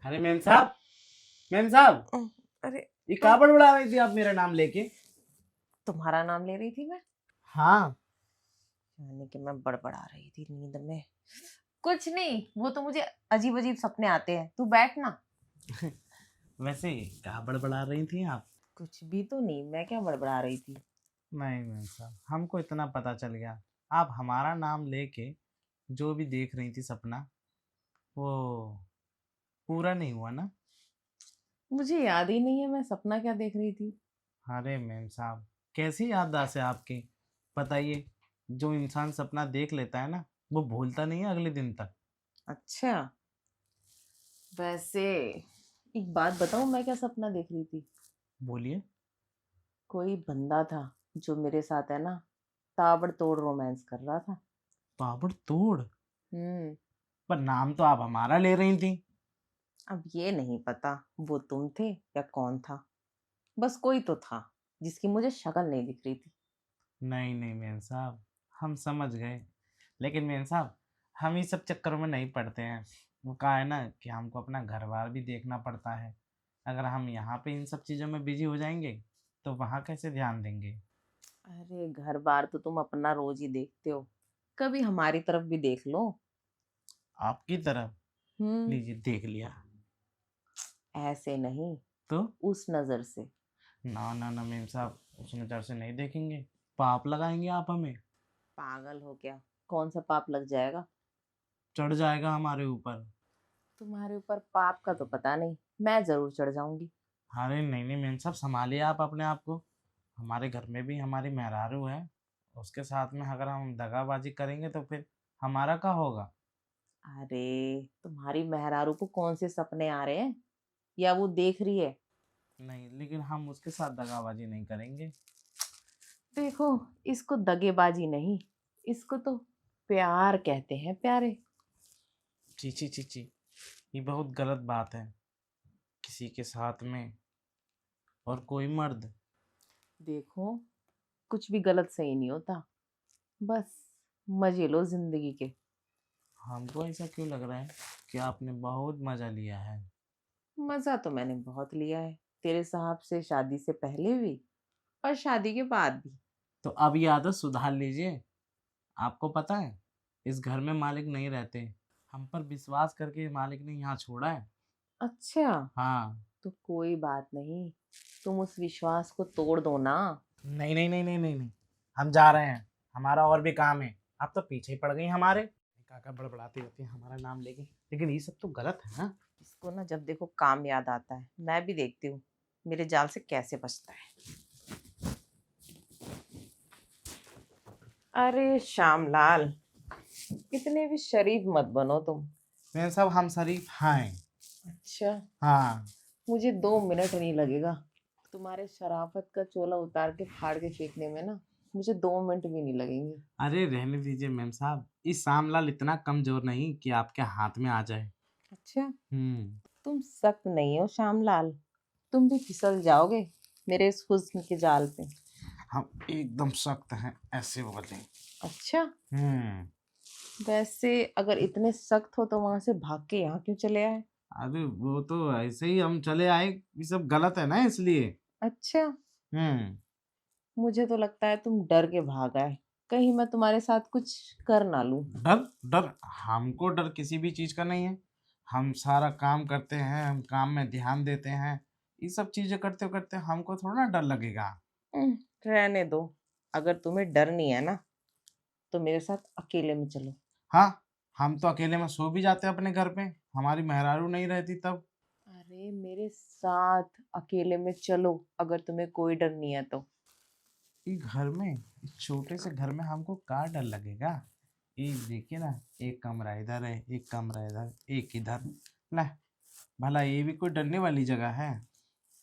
अरे मेम साहब अरे ये कहाँ बड़बड़ा रही थी आप मेरा नाम लेके? तुम्हारा नाम ले रही थी मैं। हाँ। यानी कि मैं बड़बड़ा रही थी नींद में। कुछ नहीं, वो तो मुझे अजीब अजीब सपने आते हैं। तू बैठ ना। वैसे कहाँ बड़बड़ा रही थी आप? कुछ भी तो नहीं, मैं क्या बड़बड़ा रही थी। नहीं मेम साहब, हमको इतना पता चल गया। आप हमारा नाम लेके जो भी देख रही थी सपना, वो पूरा नहीं हुआ ना? मुझे याद ही नहीं है मैं सपना क्या देख रही थी। अरे मेम साहब, कैसी याददाश्त है आपकी? बताइए। जो इंसान सपना देख लेता है ना, वो भूलता नहीं है अगले दिन तक। अच्छा, वैसे एक बात बताऊं, मैं क्या सपना देख रही थी। बोलिए। कोई बंदा था जो मेरे साथ है ना ताबड़तोड़ रोमांस कर रहा था। ताबड़तोड़? हम्म। पर नाम तो आप हमारा ले रही थी। अब ये नहीं पता वो तुम थे या कौन था। बस कोई तो था जिसकी मुझे शक्ल नहीं दिख रही थी। नहीं नहीं मेम साहब, हम समझ गए। लेकिन मेम साहब, हम इस सब चक्करों में नहीं पड़ते हैं। वो कहा है ना कि हमको अपना घर बार भी देखना पड़ता है। अगर हम यहाँ पे इन सब चीज़ों में बिजी हो जाएंगे तो वहाँ कैसे ध्यान देंगे? अरे घर बार तो तुम अपना रोज ही देखते हो, कभी हमारी तरफ भी देख लो। आपकी तरफ? हम्म। लीजिए देख लिया। ऐसे नहीं, तो उस नजर से। ना ना ना मेम साहब, उस नज़र से नहीं देखेंगे। पाप लगाएंगे आप हमें। पागल हो क्या? कौन सा पाप लग जाएगा? चढ़ जाएगा हमारे ऊपर। तुम्हारे ऊपर पाप का तो पता नहीं, मैं जरूर चढ़ जाऊंगी। अरे नहीं नहीं मेम साहब, संभालिए आप अपने आप को। हमारे घर में भी हमारी मेहरारू है। उसके साथ में अगर हम दगाबाजी करेंगे तो फिर हमारा क्या होगा? अरे तुम्हारी मेहरारू को कौन से सपने आ रहे हैं, या वो देख रही है? नहीं, लेकिन हम उसके साथ दगाबाजी नहीं करेंगे। देखो, इसको दगेबाजी नहीं, इसको तो प्यार कहते हैं, प्यारे। ची ची ची ची, ये बहुत गलत बात है। किसी के साथ में और कोई मर्द। देखो, कुछ भी गलत सही नहीं होता, बस मजे लो जिंदगी के। हमको ऐसा क्यों लग रहा है कि आपने बहुत मजा लिया है? मजा तो मैंने बहुत लिया है, तेरे साहब से शादी से पहले भी और शादी के बाद भी। तो अब ये आदत सुधार लीजिए। आपको पता है, इस घर में मालिक नहीं रहते। हम पर विश्वास करके मालिक ने यहाँ छोड़ा है। अच्छा, हाँ। तो कोई बात नहीं, तुम उस विश्वास को तोड़ दो ना। नहीं नहीं नहीं नहीं नहीं नहीं, हम जा रहे हैं। हमारा और भी काम है। आप तो पीछे ही पड़ गई हमारे। काका बड़बड़ाती रहती है हमारा नाम लेके, लेकिन ये सब तो गलत है ना। इसको ना जब देखो काम याद आता है, मैं भी देखती हूँ मेरे जाल से कैसे बचता है। अरे श्यामलाल, इतने भी शरीफ मत बनो तुम। मेरे साहब, हम शरीफ हैं। अच्छा, हाँ। मुझे 2 मिनट नहीं लगेगा तुम्हारे शराफत का चोला उतार के फाड़ के फेंकने में ना। मुझे 2 मिनट भी नहीं लगेंगे। अरे रहने दीजिए मैम साहब, इस सामलाल इतना कमजोर नहीं कि आपके हाथ में आ जाए। अच्छा, हम्म। तुम सख्त नहीं हो श्यामलाल, तुम भी फिसल जाओगे मेरे इस हुस्न के जाल पे। हम एकदम सख्त हैं, ऐसे बोले। अच्छा, हम्म। वैसे अगर इतने सख्त हो तो वहां से भाग के यहाँ क्यों चले आए? अरे वो तो ऐसे ही हम चले आए, ये सब गलत है ना इसलिए। अच्छा, हम्म। मुझे तो लगता है तुम डर के भाग आए, कहीं मैं तुम्हारे साथ कुछ कर ना लूं। डर? डर? हमको डर किसी भी चीज का नहीं है। हम सारा काम करते हैं, हम काम में ध्यान देते हैं। ये सब चीजें करते करते हमको थोड़ा ना डर लगेगा। रहने दो, अगर तुम्हें डर नहीं है ना तो मेरे साथ अकेले में चलो। हाँ, हम तो अकेले में सो भी जाते अपने घर पे। हमारी मेहरारू नहीं रहती तब। अरे मेरे साथ अकेले में चलो, अगर तुम्हें कोई डर नहीं है तो। ये घर में, इस छोटे से घर में हमको क्या डर लगेगा? ये देखिए ना, एक कमरा इधर है, एक कमरा इधर, एक इधर। ला, भला ये भी कोई डरने वाली जगह है?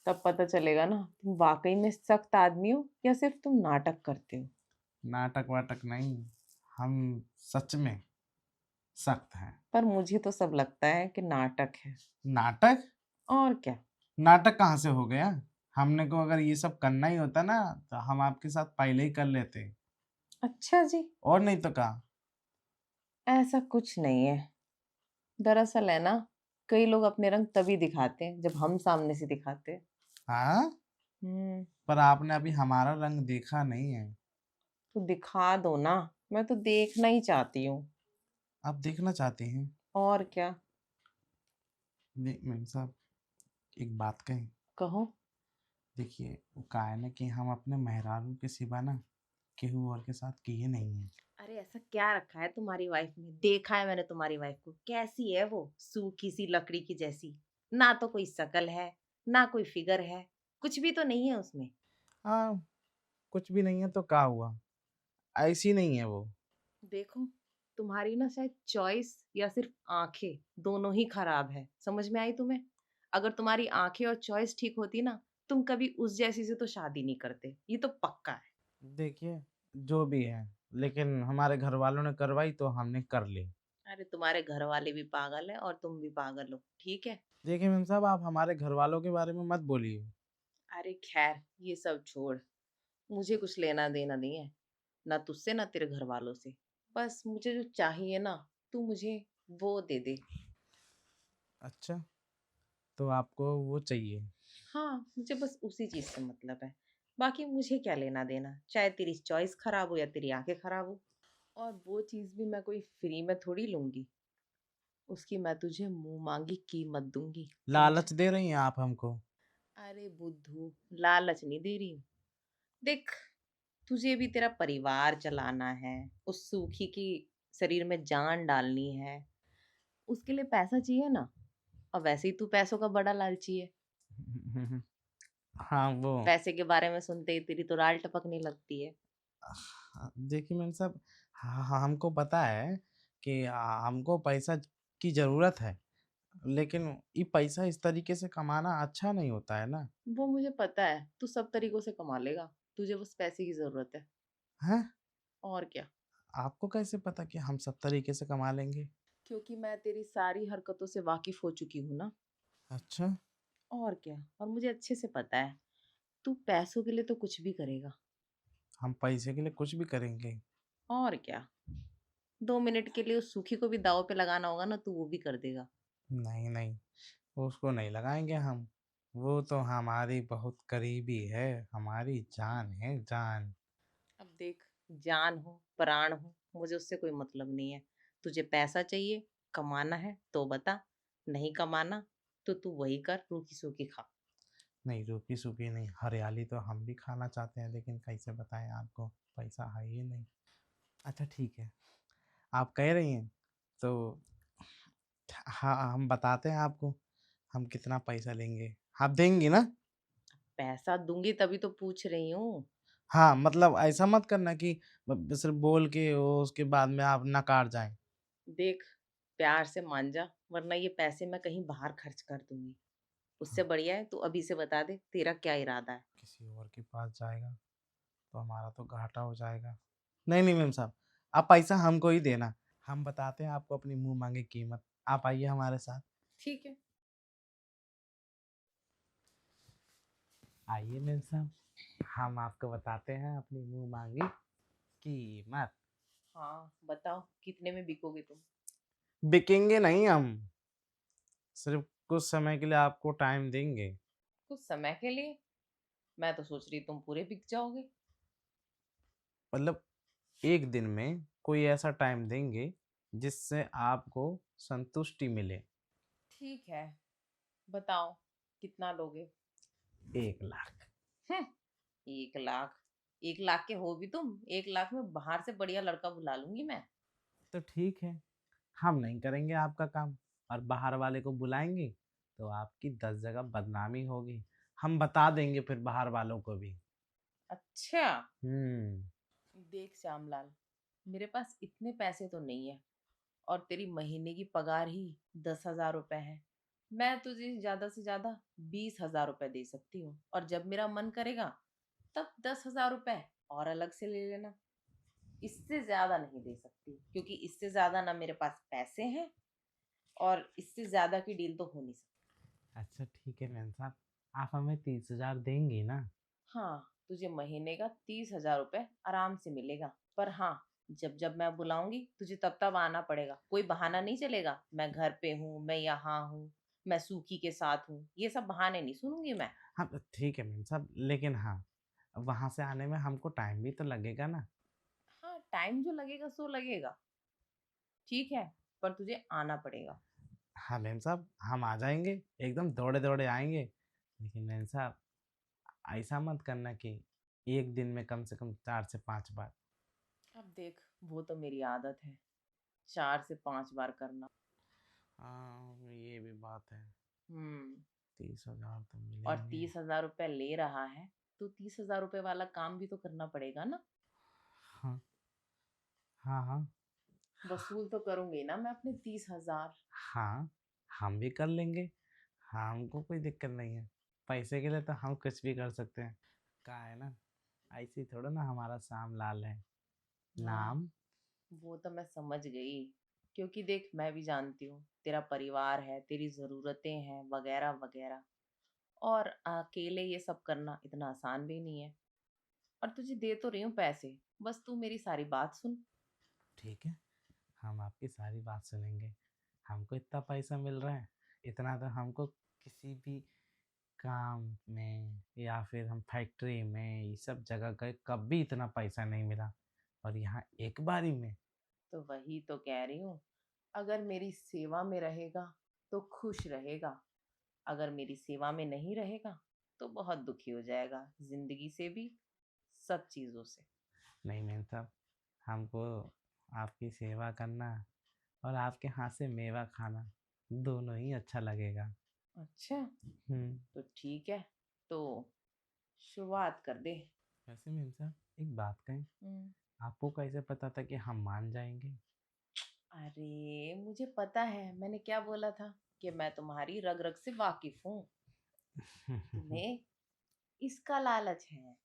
तब पता चलेगा ना तुम वाकई में सख्त आदमी हो या सिर्फ तुम नाटक करते हो। नाटक वाटक नहीं, हम सच में सख्त हैं। पर मुझे तो सब लगता है कि नाटक है। नाटक? और क्या। नाटक कहाँ से हो गया? हमने को अगर ये सब करना ही होता ना, तो हम आपके साथ पहले ही कर लेते। अच्छा जी, और नहीं तो कहा। ऐसा कुछ नहीं है। दरअसल है ना, कई लोग अपने रंग तभी दिखाते हैं जब हम सामने से दिखाते हैं। हाँ, हम्म। पर आपने अभी हमारा रंग देखा नहीं है। तो दिखा दो ना, मैं तो देखना ही चाहती हूँ। आप देखना चाहते हैं? और क्या। मैम साहब, एक बात कहें? कहो। देखिए, वो का है ना कि हम अपने मेहरारू के सिवा ना केहू और के साथ किए नहीं हैं। अरे ऐसा क्या रखा है तुम्हारी वाइफ ने? देखा है मैंने तुम्हारी वाइफ को, कैसी है वो, सूखी सी लकड़ी की जैसी। ना तो कोई शकल है, ना कोई फिगर है, कुछ भी तो नहीं है उसमें। हाँ, कुछ भी नहीं है तो क्या हुआ? ऐसी नहीं है वो। देखो, तुम्हारी ना शायद चॉइस या सिर्फ आंखें दोनों ही खराब है। समझ में आई तुम्हें? अगर तुम्हारी आंखें और चॉइस ठीक होती ना, तुम कभी उस जैसी से तो शादी नहीं करते, ये तो पक्का है। देखिए, जो भी है, लेकिन हमारे घर वालों ने करवाई तो हमने कर ली। अरे तुम्हारे घर वाले भी पागल है और तुम भी पागल हो, ठीक है। देखिए मैम साहब, आप हमारे घर वालों के बारे में मत बोलिए। अरे खैर, ये सब छोड़, मुझे कुछ लेना देना नहीं है, ना तुझसे ना तेरे घर वालों से। बस मुझे जो चाहिए ना, तू मुझे वो दे दे। अच्छा, तो आपको वो चाहिए? हाँ, मुझे बस उसी चीज से मतलब है। बाकी मुझे क्या लेना देना, चाहे तेरी चॉइस खराब हो या तेरी आंखें खराब हो। और वो चीज भी मैं कोई फ्री में थोड़ी लूंगी, उसकी मैं तुझे मुंह मांगी कीमत दूंगी, समझा? लालच दे रही हैं आप हमको? अरे बुद्धू, लालच नहीं दे रही हूँ। देख, तुझे भी तेरा परिवार चलाना है, उस सूखी की शरीर में जान डालनी है, उसके लिए पैसा चाहिए ना। और वैसे ही तू पैसों का बड़ा लालची है। हाँ, वो। पैसे के बारे में सुनते ही तेरी तो राल टपकने लगती है। हाँ, देखिए मैम साहब, हमको पता है कि हमको पैसा की ज़रूरत है, लेकिन ये पैसा इस तरीके से कमाना अच्छा नहीं होता है ना। वो मुझे पता है, तू सब तरीकों से कमा लेगा, तुझे बस पैसे की जरूरत है। हैं? और क्या। आपको कैसे पता कि हम सब तरीके से कमा लेंगे? क्योंकि मैं तेरी सारी हरकतों से वाकिफ हो चुकी हूँ ना। अच्छा। और क्या। और मुझे अच्छे से पता है, तू पैसों के लिए तो कुछ भी करेगा। हम पैसे के लिए कुछ भी करेंगे? और क्या। 2 मिनट के लिए उस सूखी को भी दाव पे लगाना होगा ना, तू वो भी कर देगा। नहीं नहीं, उसको नहीं लगाएंगे हम। वो तो हमारी बहुत करीबी है, हमारी जान है, जान। अब देख, जान हो प्राण हो, मुझे उससे कोई मतलब नहीं है। तुझे पैसा चाहिए, कमाना है तो बता, नहीं कमाना तो तू वही कर, रूखी सूखी खा। नहीं, रूखी सूखी नहीं, हरियाली तो हम भी खाना चाहते हैं, लेकिन कैसे बताएं आपको, पैसा है ही नहीं। अच्छा ठीक है, आप कह रही हैं तो हाँ, हम बताते हैं आपको हम कितना पैसा लेंगे। आप देंगी ना? पैसा दूंगी तभी तो पूछ रही हूँ। हाँ, मतलब ऐसा मत करना कि सिर्फ बोल के वो उसके बाद में आप नकार जाएं। देख, प्यार से मान जा, वरना ये पैसे मैं कहीं बाहर खर्च कर दूंगी। उससे बढ़िया है तू अभी से बता दे तेरा क्या इरादा है। किसी और के पास जाएगा तो हमारा तो घाटा हो जाएगा। नहीं नहीं मैम साहब, आप पैसा हमको ही देना। हम बताते हैं आपको अपनी मुंह मांगी कीमत। आप आइए हमारे साथ। ठीक है। आइए मैम साहब, हम आपको बताते हैं अपनी मुंह मांगी कीमत। हाँ बताओ, कितने में बिकोगे तुम? बिकेंगे नहीं हम, सिर्फ कुछ समय के लिए आपको टाइम देंगे। कुछ समय के लिए? मैं तो सोच रही तुम पूरे बिक जाओगे। मतलब एक दिन में कोई ऐसा टाइम देंगे जिससे आपको संतुष्टि मिले। ठीक है, बताओ कितना लोगे? 1 लाख। हम्म, 1 लाख? 1 लाख के हो भी तुम? 1 लाख में बाहर से बढ़िया लड़का बुला लूंगी मैं। तो ठीक है, हम नहीं करेंगे आपका काम और बाहर वाले को बुलाएंगे तो आपकी 10 जगह बदनामी होगी। हम बता देंगे फिर बाहर वालों को भी। अच्छा। हम्म। देख श्यामलाल, मेरे पास इतने पैसे तो नहीं है, और तेरी महीने की पगार ही 10,000 रुपए है। मैं तुझे ज्यादा से ज्यादा 20,000 रुपए दे सकती हूँ, और जब मेरा मन करेगा तब 10,000 रुपए और अलग से ले लेना। इससे ज्यादा नहीं दे सकती, क्योंकि इससे ज्यादा ना मेरे पास पैसे हैं, और इससे ज्यादा की डील तो हो नहीं सकती। अच्छा ठीक है मैम साहब, आप हमें 30 हजार देंगी ना? हाँ, तुझे महीने का 30,000 रुपए आराम से मिलेगा, पर हाँ, जब जब मैं बुलाऊंगी तुझे तब तब आना पड़ेगा, कोई बहाना नहीं चलेगा, मैं घर पे हूँ, मैं यहाँ हूँ। मैं सूखी के साथ हूँ, ये सब बहाने नहीं सुनूंगी मैं। हाँ, ठीक है मेम साहब, लेकिन हाँ, वहाँ से आने में हमको टाइम भी तो लगेगा ना। हाँ, टाइम जो लगेगा सो लगेगा, ठीक है, पर तुझे आना पड़ेगा। हाँ मेम साहब, हम आ जाएँगे, एकदम दौड़े-दौड़े आएँगे। लेकिन मेम साहब, ऐसा मत करना कि 1 दिन में कम से कम 4 से 5 बार। अब देख, वो तो मेरी आदत है, 4 से 5 बार करना। हाँ, ये भी बात है। हम्म। 30,000 तो और मिलेंगे। 30,000 रुपये ले रहा है, तो 30,000 रुपये वाला काम भी तो करना पड़ेगा ना। हाँ, हाँ, हाँ। वसूल तो करूंगी ना मैं अपने 30,000। हाँ, हम भी कर लेंगे। हमको कोई दिक्कत नहीं है। पैसे के लिए तो हम कुछ भी कर सकते हैं। क्या है ना, ऐसे ही थोड़ा ना हमारा श्याम लाल है। हाँ, नाम। वो तो मैं समझ गई, क्योंकि देख मैं भी जानती हूँ तेरा परिवार है, तेरी ज़रूरतें हैं वगैरह वगैरह, और अकेले ये सब करना इतना आसान भी नहीं है। और तुझे दे तो रही हूँ पैसे, बस तू मेरी सारी बात सुन। ठीक है, हम आपकी सारी बात सुनेंगे। हमको इतना पैसा मिल रहा है, इतना तो हमको किसी भी काम में या फिर हम फैक्ट्री में ये सब जगह गए कभी इतना पैसा नहीं मिला। और यहाँ एक बारी में। तो वही तो कह रही हूँ, अगर मेरी सेवा में रहेगा तो खुश रहेगा, अगर मेरी सेवा में नहीं रहेगा तो बहुत दुखी हो जाएगा, जिंदगी से भी, सब चीजों से। नहीं मेम साहब, हमको आपकी सेवा करना और आपके हाथ से मेवा खाना दोनों ही अच्छा लगेगा। अच्छा, हम्म। तो ठीक है, तो शुरुआत कर दे। वैसे मेम साहब, एक बात कहें, हम्म। आपको कैसे पता था कि हम मान जाएंगे? अरे मुझे पता है, मैंने क्या बोला था, कि मैं तुम्हारी रग रग से वाकिफ हूँ। तुम्हें इसका लालच है,